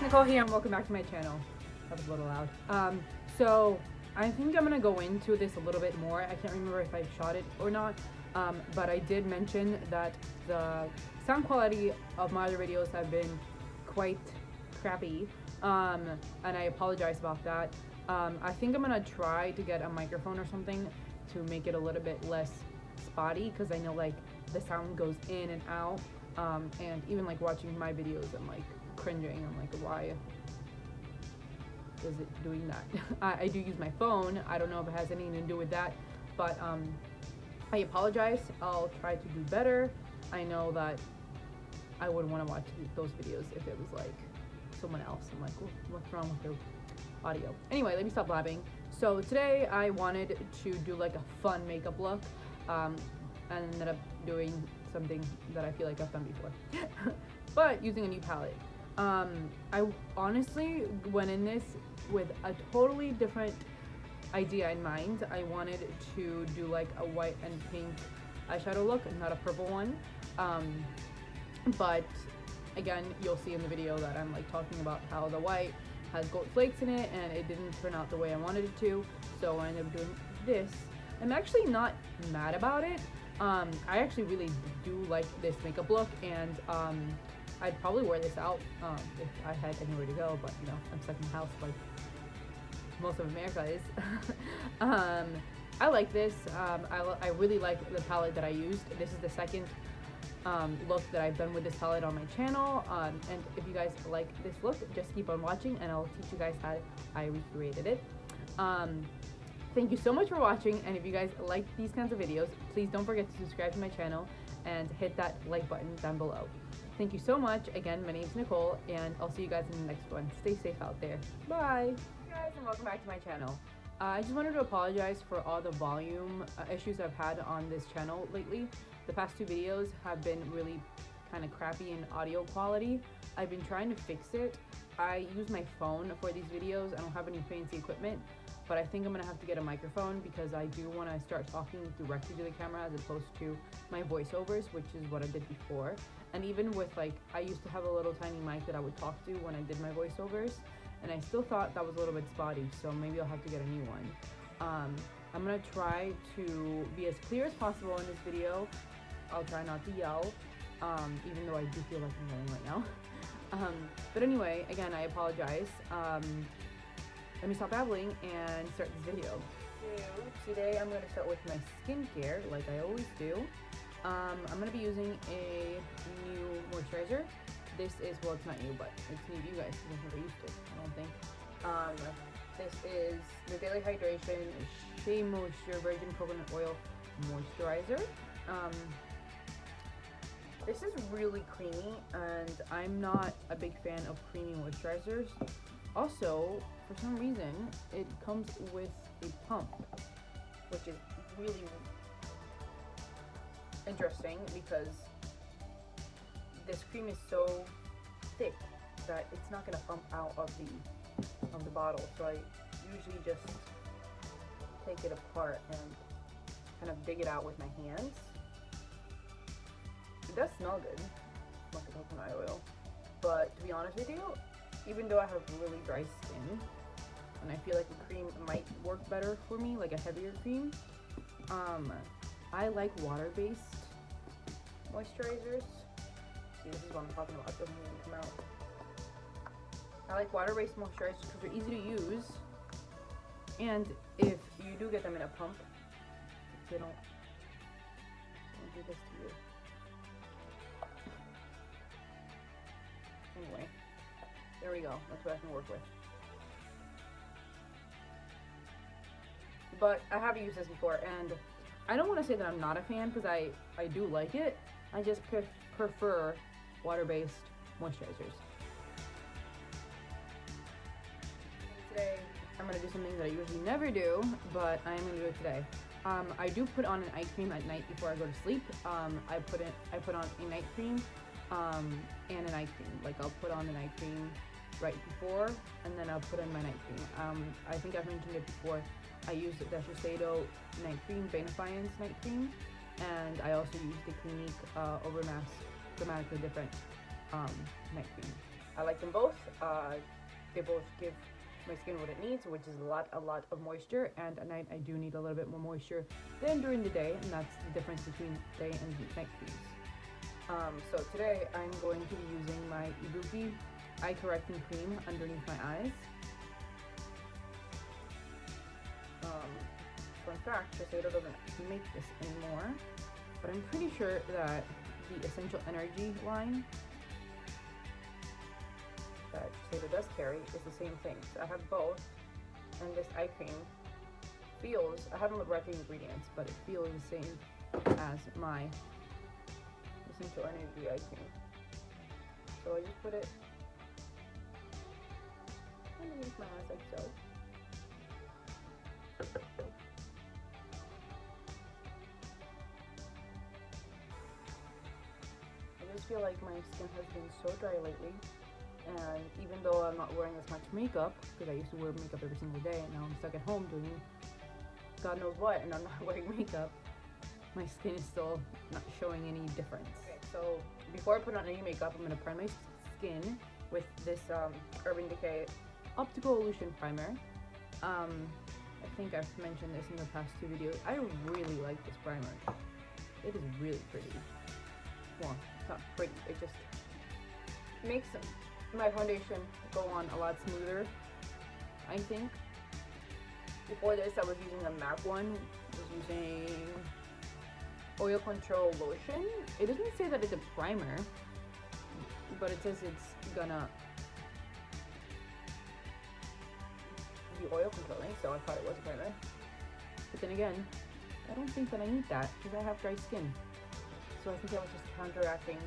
Nicole here and welcome back to my channel. That was a little loud. So I think I'm gonna go into this a little bit more. I can't remember if I shot it or not, but I did mention that the sound quality of my other videos have been quite crappy, and I apologize about that. I think I'm gonna try to get a microphone or something to make it a little bit less spotty, because I know like the sound goes in and out, and even like watching my videos I'm like cringing. I'm like, why is it doing that? I do use my phone. I don't know if it has anything to do with that, but I apologize. I'll try to do better. I know that I wouldn't want to watch those videos if it was like someone else. I'm like, what's wrong with their audio? Anyway, let me stop blabbing. So today I wanted to do like a fun makeup look, and ended up doing something that I feel like I've done before, but using a new palette. I honestly went in this with a totally different idea in mind. I wanted to do like a white and pink eyeshadow look, not a purple one. But again, you'll see in the video that I'm like talking about how the white has gold flakes in it and it didn't turn out the way I wanted it to, so I ended up doing this. I'm actually not mad about it. I actually really do like this makeup look, and I'd probably wear this out if I had anywhere to go, but you know, I'm stuck in the house like most of America is. I like this. I really like the palette that I used. This is the second look that I've done with this palette on my channel, and if you guys like this look, just keep on watching and I'll teach you guys how I recreated it. Thank you so much for watching, and if you guys like these kinds of videos, please don't forget to subscribe to my channel and hit that like button down below. Thank you so much. Again, my name is Nicole, and I'll see you guys in the next one. Stay safe out there. Bye! Hey guys, and welcome back to my channel. I just wanted to apologize for all the volume issues I've had on this channel lately. The past two videos have been really kind of crappy in audio quality. I've been trying to fix it. I use my phone for these videos. I don't have any fancy equipment, but I think I'm gonna have to get a microphone because I do want to start talking directly to the camera as opposed to my voiceovers, which is what I did before. And even with like, I used to have a little tiny mic that I would talk to when I did my voiceovers, and I still thought that was a little bit spotty, so maybe I'll have to get a new one. I'm gonna try to be as clear as possible in this video. I'll try not to yell, even though I do feel like I'm yelling right now. But anyway, again, I apologize. Let me stop babbling and start this video. So today I'm going to start with my skincare, like I always do. I'm going to be using a new moisturizer. This is, well, it's not new, but it's new to you guys because I've never used it, I don't think. This is the Daily Hydration Shea Moisture Virgin Coconut Oil Moisturizer. This is really creamy, and I'm not a big fan of creamy moisturizers. Also, for some reason, it comes with a pump, which is really interesting because this cream is so thick that it's not going to pump out of the bottle. So I usually just take it apart and kind of dig it out with my hands. It does smell good, like the coconut oil, but to be honest with you, even though I have really dry skin and I feel like a cream might work better for me, like a heavier cream, I like water-based moisturizers. See, this is what I'm talking about. It doesn't even come out. I like water-based moisturizers because they're easy to use, and if you do get them in a pump, they don't do this to you. Anyway, there we go. That's what I can work with. But I have used this before, and I don't want to say that I'm not a fan because I do like it. I just prefer water-based moisturizers. Today, I'm going to do something that I usually never do, but I am going to do it today. I do put on an eye cream at night before I go to sleep. I put on a night cream and an eye cream. Like, I'll put on an eye cream right before, and then I'll put on my night cream. I think I've mentioned it before. I used the Shiseido night cream, Benefiance night cream, and I also used the Clinique Overmask Dramatically Different night cream. I like them both. They both give my skin what it needs, which is a lot of moisture, and at night I do need a little bit more moisture than during the day, and that's the difference between day and night creams. So today I'm going to be using my Ibuki eye correcting cream underneath my eyes. Fun fact, Shiseido doesn't make this anymore, but I'm pretty sure that the Essential Energy line that Shiseido does carry is the same thing. So I have both, and this eye cream feels, I haven't read the ingredients, but it feels the same as my Essential Energy eye cream. So I just put it underneath my eyes like so. I just feel like my skin has been so dry lately, and even though I'm not wearing as much makeup, because I used to wear makeup every single day, and now I'm stuck at home doing God knows what, and I'm not wearing makeup, my skin is still not showing any difference. Okay, so before I put on any makeup, I'm going to prime my skin with this Urban Decay Optical Illusion Primer. I think I've mentioned this in the past 2 videos. I really like this primer. It is really pretty. Well, it's not pretty, it just makes my foundation go on a lot smoother, I think. Before this, I was using a MAC one. I was using Oil Control Lotion. It doesn't say that it's a primer, but it says it's gonna be oil controlling, so I thought it was a primer. But then again, I don't think that I need that because I have dry skin. So I think I was just counteracting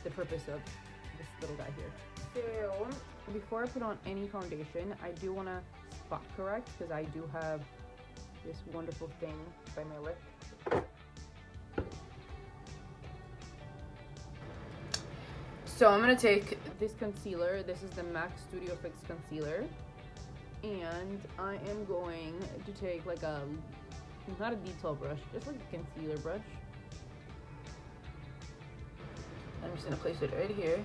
the purpose of this little guy here. So before I put on any foundation, I do want to spot correct because I do have this wonderful thing by my lip. So I'm going to take this concealer. This is the MAC Studio Fix Concealer. And I am going to take like a, not a detail brush, just like a concealer brush. I'm just going to place it right here.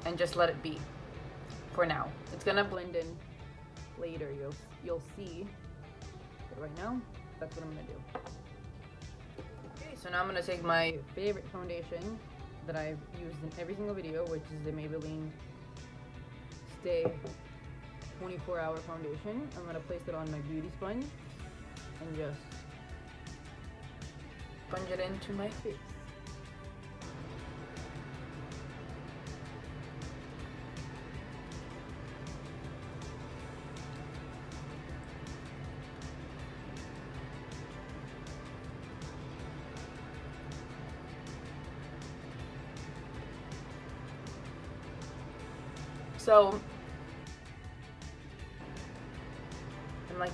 And just let it be for now. It's going to blend in later, you'll see. But right now, that's what I'm going to do. Okay, so now I'm going to take my favorite foundation that I've used in every single video, which is the Maybelline Stay 24-Hour Foundation. I'm going to place it on my beauty sponge and just sponge it into my face. So I'm like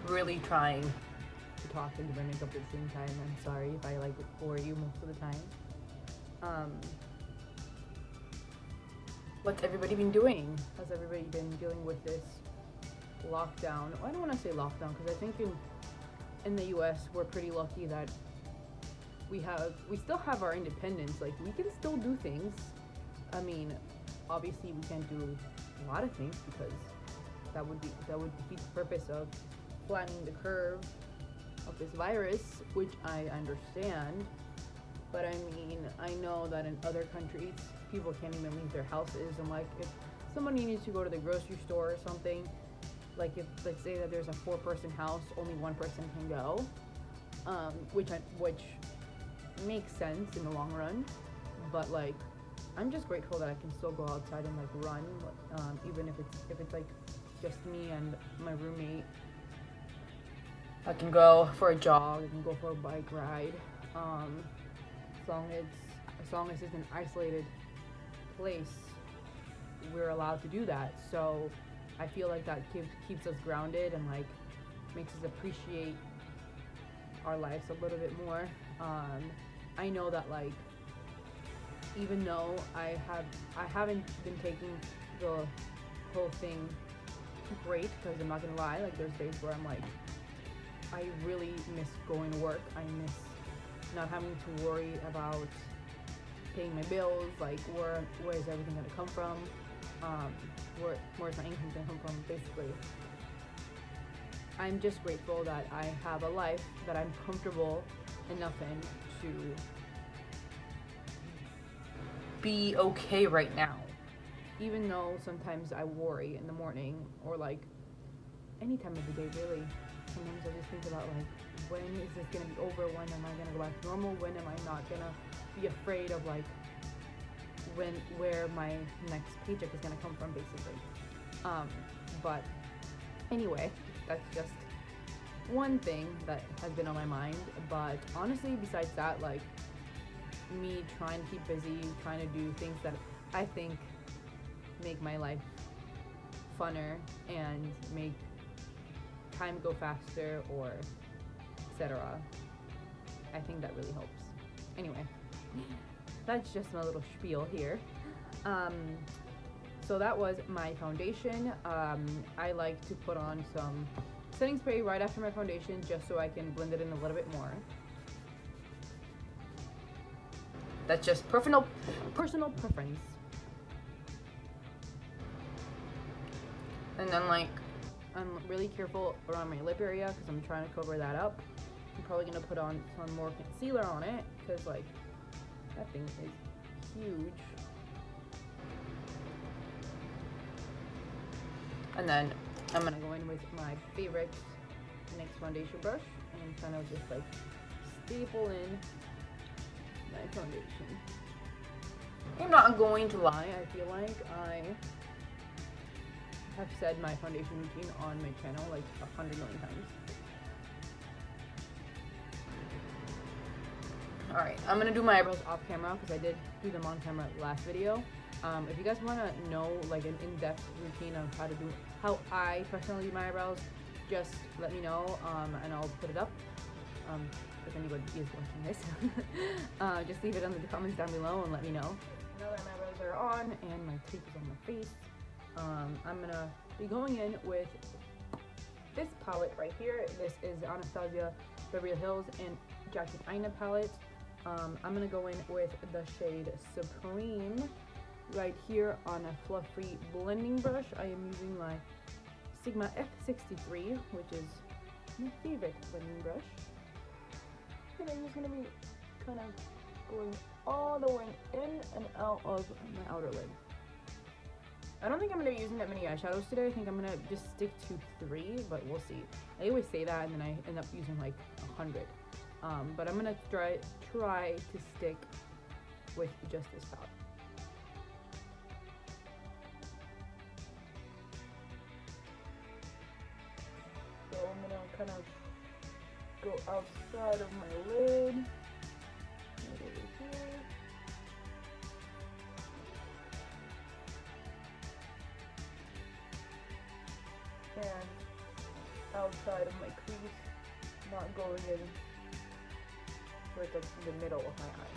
really trying to talk and do my makeup at the same time. I'm sorry if I like bore you most of the time. What's everybody been doing? Has everybody been dealing with this lockdown? Well, I don't want to say lockdown because I think in the US we're pretty lucky that we still have our independence. Like we can still do things. I mean, obviously we can't do a lot of things because that would defeat the purpose of flattening the curve of this virus, which I understand. But I mean, I know that in other countries people can't even leave their houses, and like if somebody needs to go to the grocery store or something, like if let's say that there's a 4-person house, only 1 person can go, which makes sense in the long run. But like I'm just grateful that I can still go outside and like run, even if it's like just me and my roommate. I can go for a jog, I can go for a bike ride. As long as it's an isolated place, we're allowed to do that. So I feel like that keeps us grounded and like makes us appreciate our lives a little bit more. I know that like even though I haven't been taking the whole thing great, because I'm not gonna lie, like there's days where I'm like, I really miss going to work. I miss not having to worry about paying my bills, like where is everything gonna come from, where's my income gonna come from, basically. I'm just grateful that I have a life that I'm comfortable enough in to be okay right now. Even though sometimes I worry in the morning, or like any time of the day really. Sometimes I just think about like, when is this gonna be over? When am I gonna go back to normal? When am I not gonna be afraid of like where my next paycheck is gonna come from, basically. But anyway, that's just one thing that has been on my mind. But honestly, besides that, like me trying to keep busy, trying to do things that I think make my life funner and make time go faster, or etc. I think that really helps. Anyway, that's just my little spiel here. So that was my foundation. I like to put on some setting spray right after my foundation, just so I can blend it in a little bit more. That's just personal preference. And then like, I'm really careful around my lip area because I'm trying to cover that up. I'm probably gonna put on some more concealer on it because like that thing is huge. And then I'm gonna go in with my favorite NYX foundation brush and kind of just like staple in my foundation. I'm not going to lie, I feel like I have said my foundation routine on my channel like 100 million times. Alright, I'm gonna do my eyebrows off camera because I did do them on camera last video. If you guys want to know like an in-depth routine of how I personally do my eyebrows, just let me know and I'll put it up. If anybody is watching this, just leave it in the comments down below and let me know. Now that my eyebrows are on and my tape is on my face, I'm gonna be going in with this palette right here. This is Anastasia Beverly Hills and Jacket Aina palette. I'm gonna go in with the shade Supreme right here on a fluffy blending brush. I am using my Sigma F63, which is my favorite blending brush. And I'm just gonna be kind of going all the way in and out of my outer lid. I don't think I'm going to be using that many eyeshadows today. I think I'm going to just stick to 3, but we'll see. I always say that and then I end up using like 100. But I'm going to try to stick with just this palette. So I'm going to kind of go outside of my lid. Right over here. And outside of my crease, not going in towards like the middle of my eye.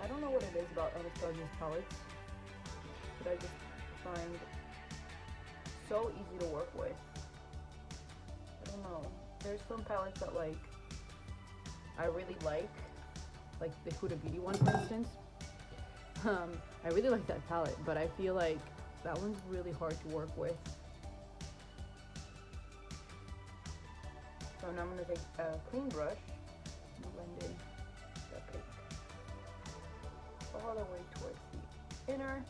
I don't know what it is about Anastasia's palettes, but I just find so easy to work with. I don't know. There's some palettes that like I really like the Huda Beauty one, for instance. I really like that palette, but I feel like that one's really hard to work with. So now I'm going to take a clean brush and blend in the pink all the way towards the inner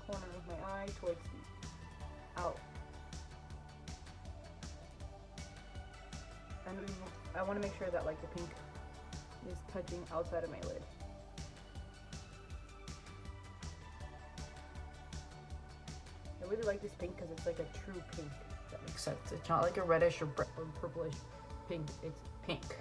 corner of my eye, towards the out. And I want to make sure that like the pink is touching outside of my lid. I really like this pink because it's like a true pink, if that makes sense. It's not like a reddish or purplish pink, it's pink. So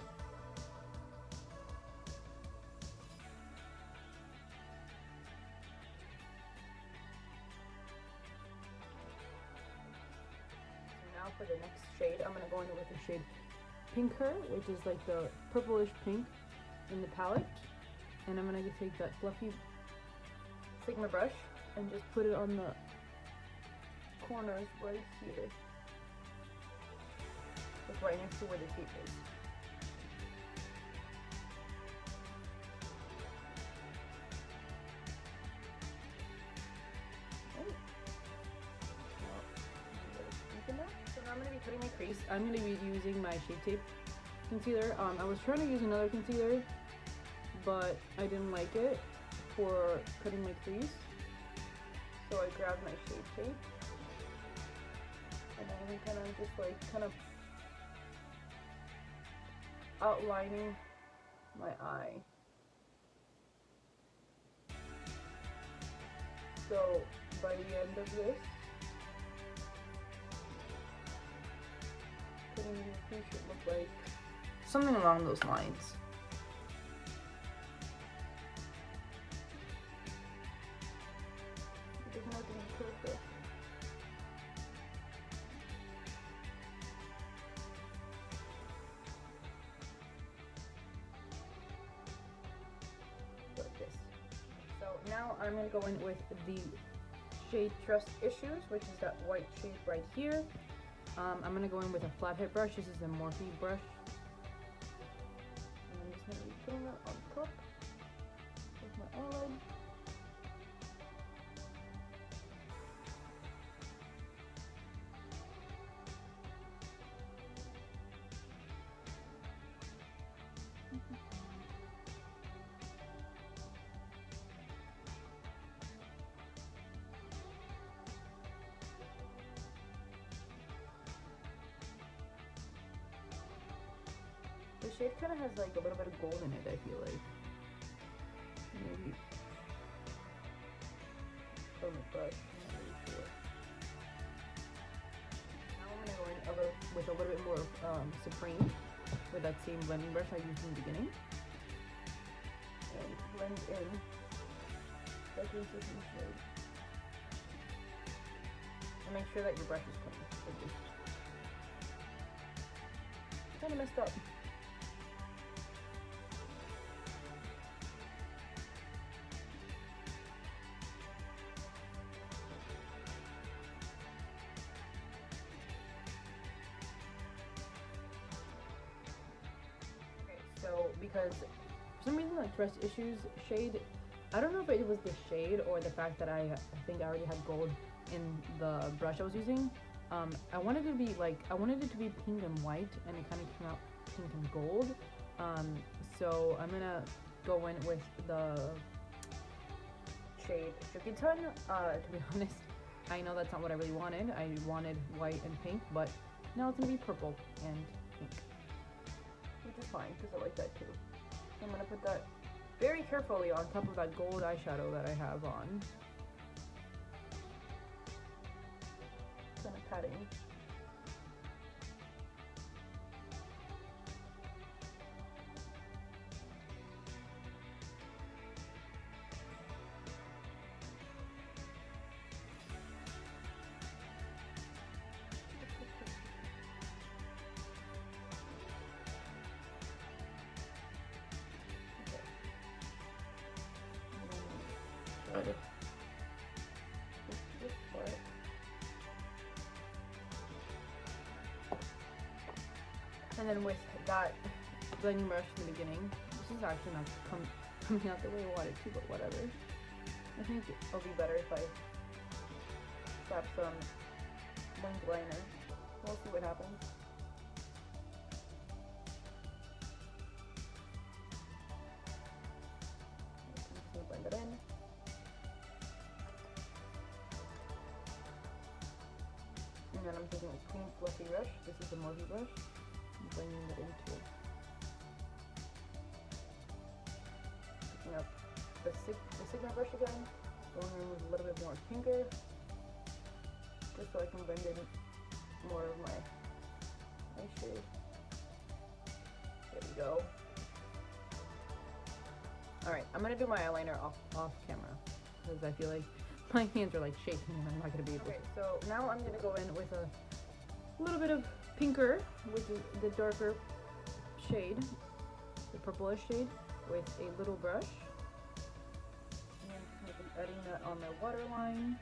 now for the next shade, I'm going to go in with the shade Pinker, which is like the purplish pink in the palette, and I'm gonna take that fluffy Sigma brush and just put it on the corners right here. It's right next to where the tape is. So now I'm going to be cutting my crease. I'm going to be using my Shape Tape concealer. I was trying to use another concealer, but I didn't like it for cutting my crease. So I grabbed my Shape Tape, and I'm kind of just like outlining my eye. So by the end of this, cutting your crease should look like something along those lines. It doesn't have to be perfect. Like this. So now I'm going to go in with the shade Trust Issues, which is that white shade right here. I'm going to go in with a flathead brush. This is a Morphe brush. And I'm just going to be putting that on top with my eyelid. The shade kind of has like a little bit of gold in it, I feel like. Maybe from the brush, I'm not really sure. Now I'm going to go in with a little bit more Supreme with that same blending brush I used in the beginning. And blend in that consistent shade. And make sure that your brush is clean. Like this. Kind of messed up. So, because for some reason that Trust Issues shade, I don't know if it was the shade or the fact that I think I already had gold in the brush I was using. I wanted it to be pink and white, and it kind of came out pink and gold. So I'm gonna go in with the shade Tricky Ton. To be honest, I know that's not what I really wanted. I wanted white and pink, but now it's gonna be purple and pink, which is fine because I like that too. So I'm gonna put that very carefully on top of that gold eyeshadow that I have on. Kind of patting. Okay. This part. And then with that blending brush in the beginning, this is actually not coming out the way I wanted to, but whatever. I think it'll be better if I slap some winged liner. We'll see what happens. I'm just gonna blend it in. And then I'm taking a clean fluffy brush. This is the Morphe brush. I'm blending it into it. Picking up the Sigma brush again. Going in with a little bit more pinker. Just so I can blend in more of my eye shade. There we go. Alright, I'm gonna do my eyeliner off camera because I feel like my hands are like shaking and I'm not gonna be able to. Okay, so now I'm gonna go in with a little bit of pinker, which is the darker shade, the purplish shade, with a little brush. And I'm just gonna be adding that on my waterline.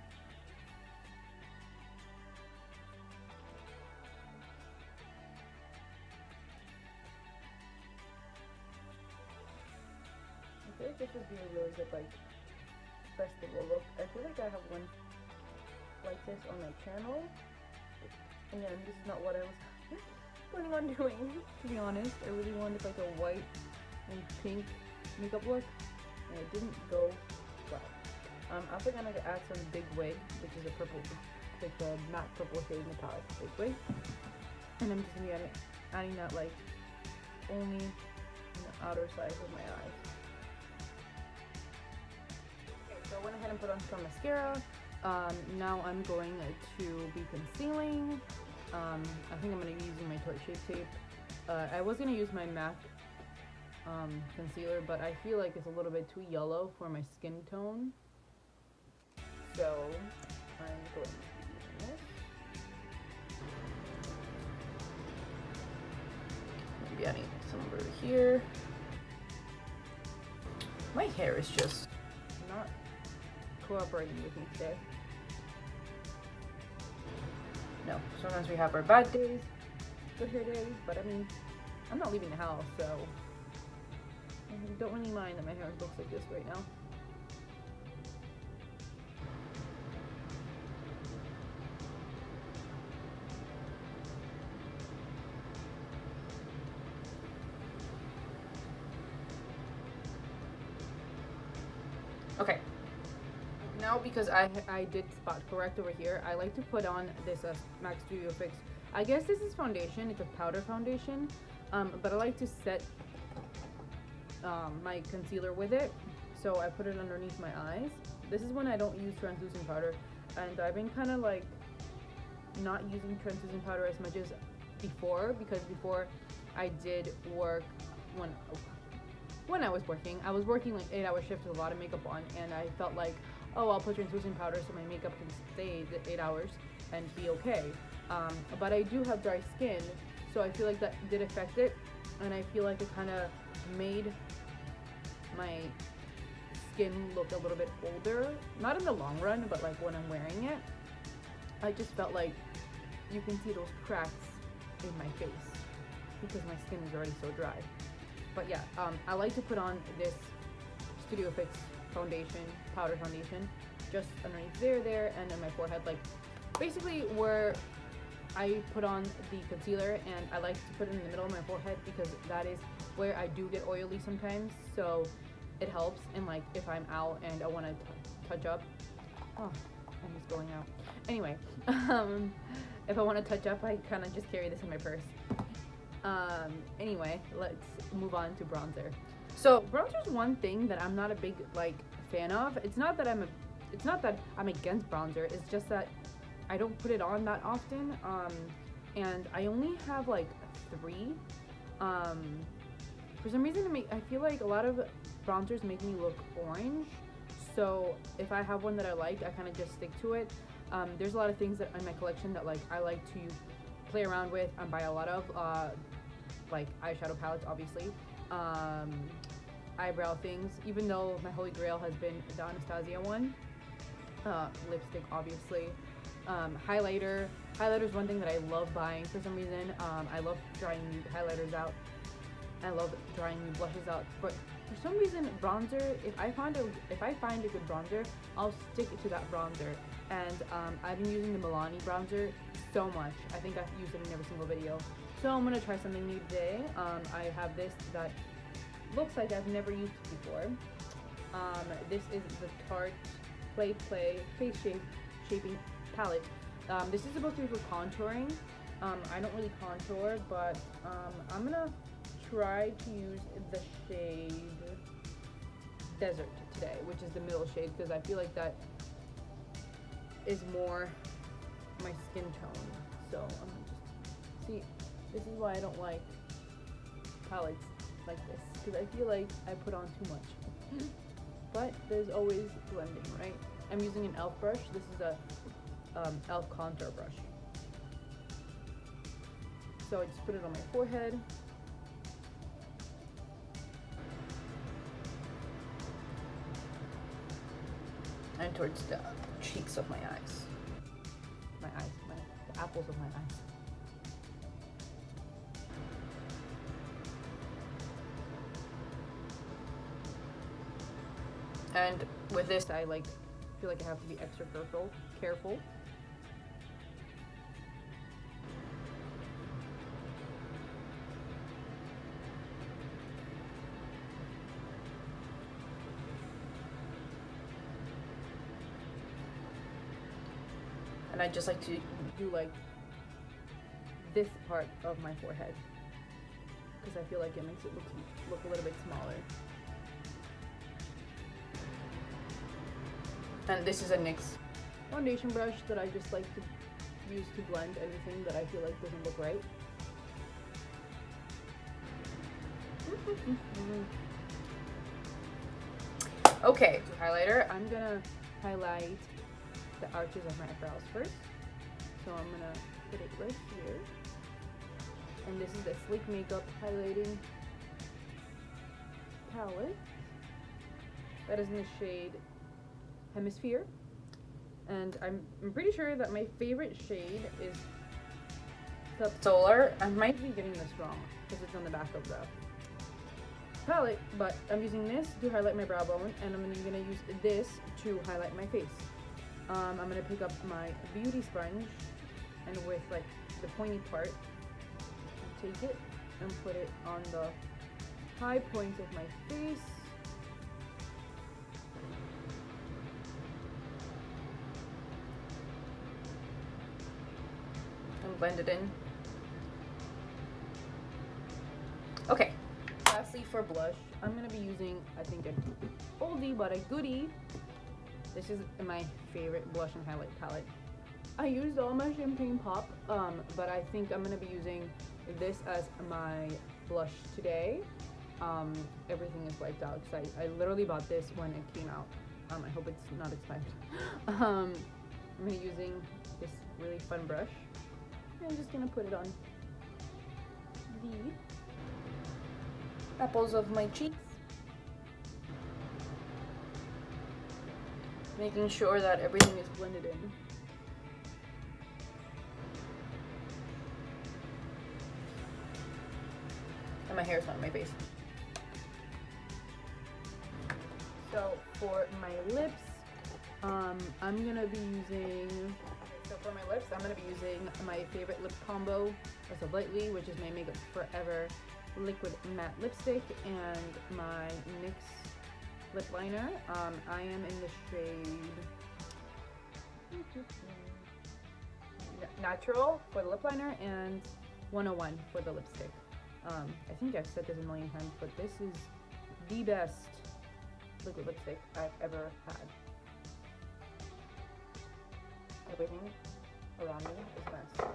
like this would be a really good like festival look. I feel like I have one like this on my channel, and this is not what I was planning on doing. To be honest, I really wanted like a white and pink makeup look, and it didn't go well. I'm also gonna add some Big Wig, which is a purple, like the matte purple shade in the palette, Big Wig, and I'm just gonna be adding that like only in the outer sides of my eyes. Okay, so I went ahead and put on some mascara. Now I'm going to be concealing. I think I'm going to be using my Tarte Shape Tape. I was going to use my MAC concealer, but I feel like it's a little bit too yellow for my skin tone. So I'm going to be using this. Maybe adding some over here. My hair is just not cooperating with me today. No, sometimes we have our bad days, good hair days, but I mean, I'm not leaving the house, so I don't really mind that my hair looks like this right now. Okay. Now, because I did spot correct over here, I like to put on this MAC Studio Fix. I guess this is foundation. It's a powder foundation, but I like to set my concealer with it. So I put it underneath my eyes. This is when I don't use translucent powder, and I've been kind of like not using translucent powder as much as before, because before I did work when I was working like 8-hour shifts with a lot of makeup on, and I felt like, oh, I'll put translucent powder so my makeup can stay the 8 hours and be okay. But I do have dry skin, so I feel like that did affect it, and I feel like it kind of made my skin look a little bit older. Not in the long run, but like when I'm wearing it, I just felt like you can see those cracks in my face because my skin is already so dry. But yeah, I like to put on this Studio Fix foundation, powder foundation, just underneath there, and on my forehead, like basically where I put on the concealer, and I like to put it in the middle of my forehead because that is where I do get oily sometimes, so it helps. And like if I'm out and I want to touch up, oh, I'm just going out. Anyway, if I want to touch up, I kind of just carry this in my purse. Anyway, let's move on to bronzer. So bronzer is one thing that I'm not a big like fan of. It's not that I'm against bronzer. It's just that I don't put it on that often. And I only have like 3. For some reason, I feel like a lot of bronzers make me look orange. So if I have one that I like, I kind of just stick to it. There's a lot of things that in my collection that like I like to play around with and buy a lot of, like eyeshadow palettes, obviously. Eyebrow things, even though my holy grail has been the Anastasia one. Lipstick, obviously. Highlighter is one thing that I love buying for some reason. I love trying new highlighters out. I love trying new blushes out. But for some reason, bronzer, if I find a good bronzer, I'll stick to that bronzer. And I've been using the Milani bronzer so much. I think I've used it in every single video. So I'm gonna try something new today. I have this that looks like I've never used it before. This is the Tarte Play Face Shaping Palette. This is supposed to be for contouring. I don't really contour, but I'm gonna try to use the shade Desert today, which is the middle shade, because I feel like that is more my skin tone. So I'm gonna just see. This is why I don't like palettes like this, because I feel like I put on too much. But there's always blending, right? I'm using an e.l.f. brush. This is a e.l.f. contour brush. So I just put it on my forehead. And towards the cheeks of my eyes. The apples of my eyes. And with this, I feel like I have to be extra careful. And I just like to do like this part of my forehead because I feel like it makes it look a little bit smaller. And this is a NYX foundation brush that I just like to use to blend anything that I feel like doesn't look right. Okay, highlighter. I'm gonna highlight the arches of my eyebrows first. So I'm gonna put it right here. And this is the Sleek Makeup highlighting palette. That is in the shade Hemisphere. And I'm pretty sure that my favorite shade is Solar. I might be getting this wrong because it's on the back of the palette, but I'm using this to highlight my brow bone, and I'm gonna use this to highlight my face. I'm gonna pick up my beauty sponge and with like the pointy part, take it and put it on the high points of my face. And blend it in. Okay, lastly for blush, I'm gonna be using, I think, an oldie but a goodie. This is my favorite blush and highlight palette. I used all my Champagne Pop, but I think I'm gonna be using this as my blush today. Everything is wiped out because I literally bought this when it came out. I hope it's not expired. I'm gonna be using this really fun brush. I'm just gonna put it on the apples of my cheeks, making sure that everything is blended in. And my hair's not on my face. So for my lips, I'm gonna be using. So for my lips, I'm gonna be using my favorite lip combo as of lately, which is my Makeup Forever liquid matte lipstick and my NYX lip liner. I am in the shade Natural for the lip liner and 101 for the lipstick. I think I've said this a million times, but this is the best liquid lipstick I've ever had. Everything around me is best.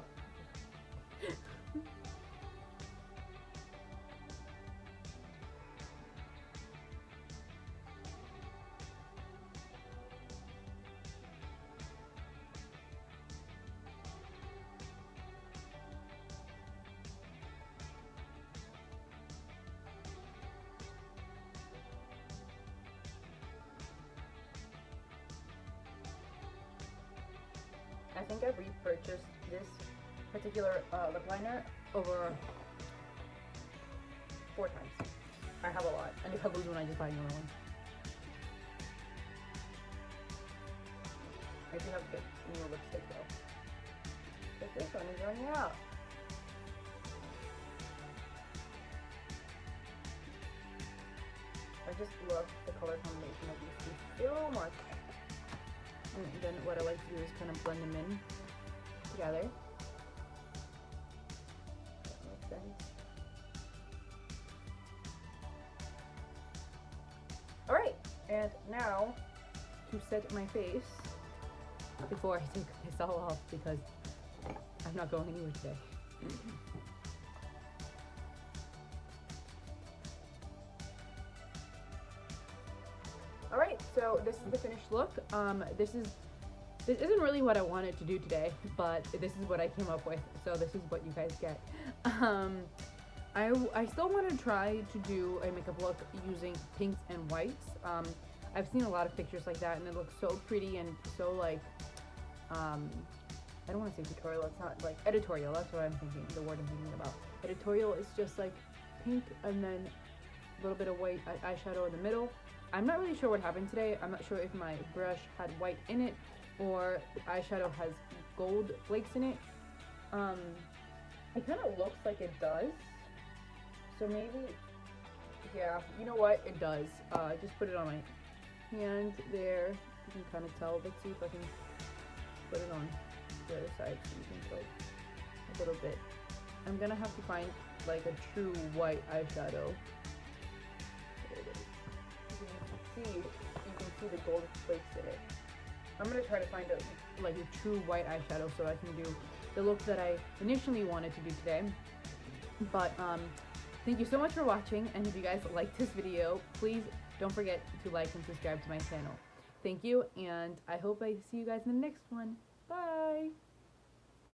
I think I've repurchased this particular lip liner over 4 times. I have a lot, and if I lose one, I just buy another one. I do have good new lipstick though. But this one is running out. I just love the color combination of these two so much. And then what I like to do is kind of blend them in together. That makes sense. Alright, and now to set my face before I take this all off because I'm not going anywhere today. Alright, so this is the finished look. This isn't really what I wanted to do today, but this is what I came up with, so this is what you guys get. I still want to try to do a makeup look using pinks and whites. I've seen a lot of pictures like that, and it looks so pretty and so like, I don't want to say tutorial, it's not like editorial, that's what I'm thinking, the word I'm thinking about. Editorial is just like pink and then a little bit of white eyeshadow in the middle. I'm not really sure what happened today. I'm not sure if my brush had white in it or the eyeshadow has gold flakes in it. It kind of looks like it does. So maybe, yeah, you know what? It does. I just put it on my hand there. You can kind of tell. Let's see if I can put it on the other side so you can tell a little bit. I'm gonna have to find like a true white eyeshadow. There it is. You can see the gold flakes in it. I'm gonna try to find a true white eyeshadow so I can do the look that I initially wanted to do today. But thank you so much for watching, and if you guys liked this video, please don't forget to like and subscribe to my channel. Thank you, and I hope I see you guys in the next one. Bye!